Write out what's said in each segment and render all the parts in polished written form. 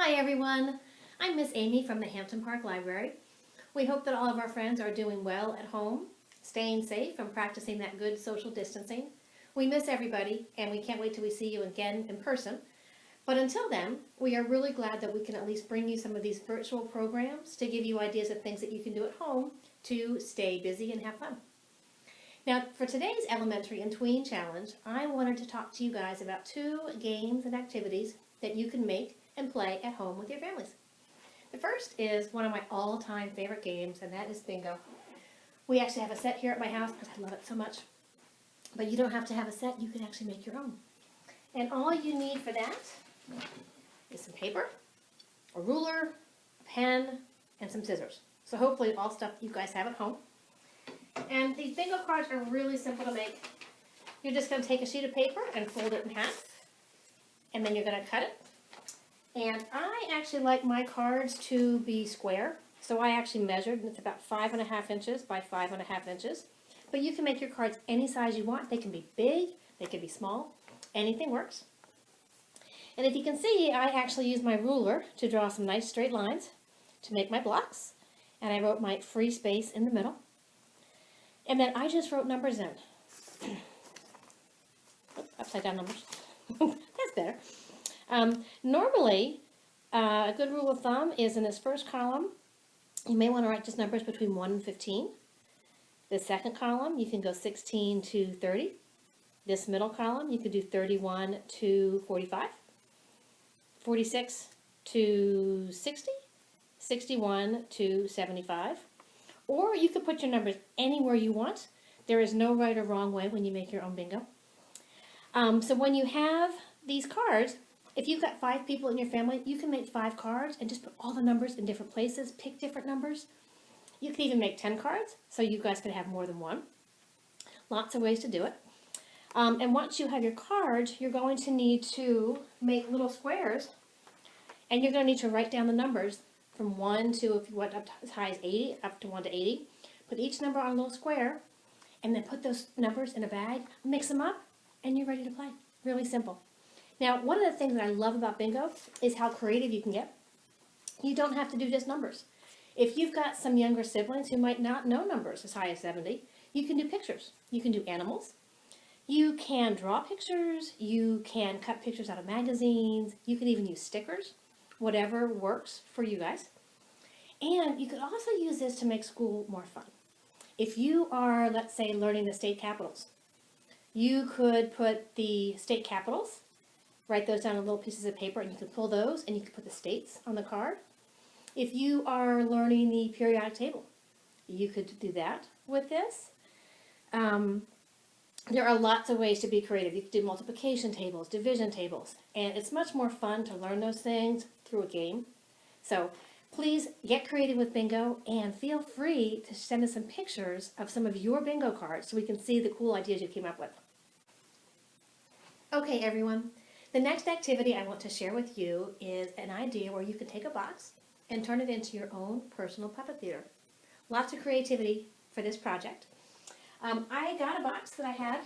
Hi everyone, I'm Miss Amy from the Hampton Park Library. We hope that all of our friends are doing well at home, staying safe and practicing that good social distancing. We miss everybody and we can't wait till we see you again in person. But until then, we are really glad that we can at least bring you some of these virtual programs to give you ideas of things that you can do at home to stay busy and have fun. Now, for today's Elementary and Tween Challenge, I wanted to talk to you guys about 2 games and activities that you can make and play at home with your families. The first is one of my all-time favorite games, and that is bingo. We actually have a set here at my house because I love it so much. But you don't have to have a set, you can actually make your own. And all you need for that is some paper, a ruler, a pen, and some scissors. So hopefully all stuff you guys have at home. And these bingo cards are really simple to make. You're just going to take a sheet of paper and fold it in half, and then you're going to cut it. And I actually like my cards to be square, so I actually measured, and it's about 5.5 inches by 5.5 inches. But you can make your cards any size you want. They can be big, they can be small, anything works. And if you can see, I actually used my ruler to draw some nice straight lines to make my blocks, and I wrote my free space in the middle. And then I just wrote numbers in. Upside down numbers. That's better. Normally, a good rule of thumb is in this first column, you may want to write just numbers between 1 and 15. The second column, you can go 16 to 30. This middle column, you could do 31 to 45, 46 to 60, 61 to 75. Or you could put your numbers anywhere you want. There is no right or wrong way when you make your own bingo. So when you have these cards, if you've got 5 people in your family, you can make 5 cards and just put all the numbers in different places, pick different numbers. You could even make 10 cards, so you guys could have more than one. Lots of ways to do it. And once you have your cards, you're going to need to make little squares, and you're going to need to write down the numbers from 1 to, if you want up to as high as 80, up to 1 to 80. Put each number on a little square, and then put those numbers in a bag, mix them up, and you're ready to play. Really simple. Now, one of the things that I love about bingo is how creative you can get. You don't have to do just numbers. If you've got some younger siblings who might not know numbers as high as 70, you can do pictures. You can do animals. You can draw pictures. You can cut pictures out of magazines. You can even use stickers. Whatever works for you guys. And you could also use this to make school more fun. If you are, let's say, learning the state capitals, you could put the state capitals, write those down on little pieces of paper, and you can pull those, and you can put the states on the card. If you are learning the periodic table, you could do that with this. There are lots of ways to be creative. You could do multiplication tables, division tables, and it's much more fun to learn those things through a game. So please get creative with bingo, and feel free to send us some pictures of some of your bingo cards so we can see the cool ideas you came up with. Okay, everyone. The next activity I want to share with you is an idea where you can take a box and turn it into your own personal puppet theater. Lots of creativity for this project. I got a box that I had.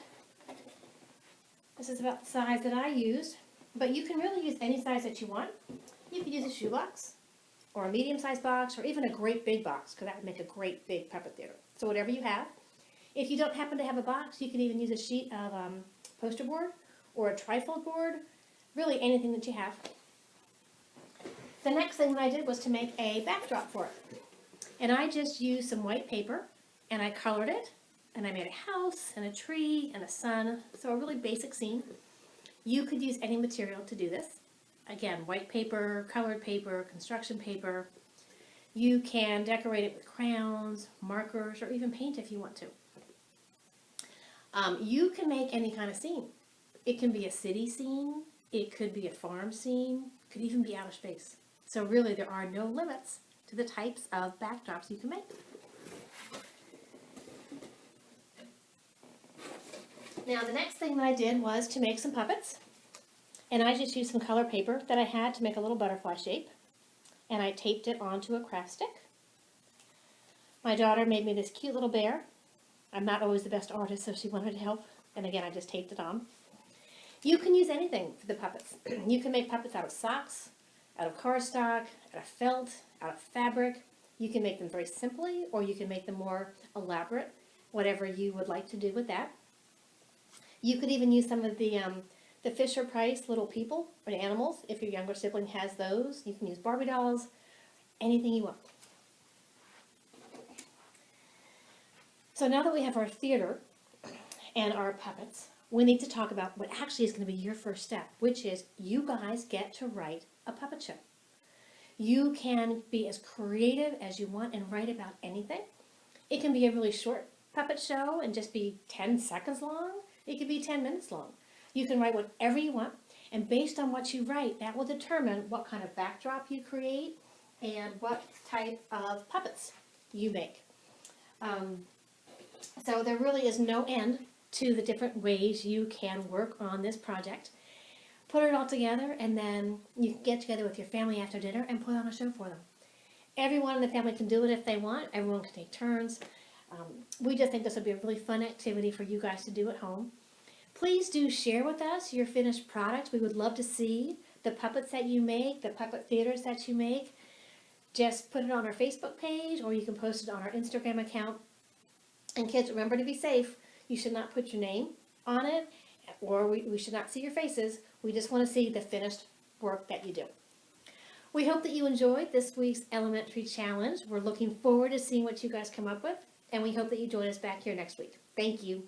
This is about the size that I used, but you can really use any size that you want. You could use a shoebox, or a medium-sized box, or even a great big box, because that would make a great big puppet theater. So whatever you have. If you don't happen to have a box, you can even use a sheet of poster board, or a trifold board, really anything that you have. The next thing that I did was to make a backdrop for it. And I just used some white paper, and I colored it, and I made a house, and a tree, and a sun, so a really basic scene. You could use any material to do this. Again, white paper, colored paper, construction paper. You can decorate it with crayons, markers, or even paint if you want to. You can make any kind of scene. It can be a city scene, it could be a farm scene, it could even be outer space. So really there are no limits to the types of backdrops you can make. Now the next thing that I did was to make some puppets. And I just used some color paper that I had to make a little butterfly shape. And I taped it onto a craft stick. My daughter made me this cute little bear. I'm not always the best artist, so she wanted to help. And again, I just taped it on. You can use anything for the puppets. You can make puppets out of socks, out of cardstock, out of felt, out of fabric. You can make them very simply, or you can make them more elaborate, whatever you would like to do with that. You could even use some of the Fisher-Price little people or animals. If your younger sibling has those, you can use Barbie dolls, anything you want. So now that we have our theater and our puppets, we need to talk about what actually is going to be your first step, which is you guys get to write a puppet show. You can be as creative as you want and write about anything. It can be a really short puppet show and just be 10 seconds long. It could be 10 minutes long. You can write whatever you want, and based on what you write, that will determine what kind of backdrop you create and what type of puppets you make. So there really is no end to the different ways you can work on this project. Put it all together, and then you can get together with your family after dinner and put on a show for them. Everyone in the family can do it if they want. Everyone can take turns. We just think this would be a really fun activity for you guys to do at home. Please do share with us your finished product. We would love to see the puppets that you make, the puppet theaters that you make. Just put it on our Facebook page, or you can post it on our Instagram account. And kids, remember to be safe. You should not put your name on it, or we should not see your faces. We just want to see the finished work that you do. We hope that you enjoyed this week's elementary challenge. We're looking forward to seeing what you guys come up with, and we hope that you join us back here next week. Thank you.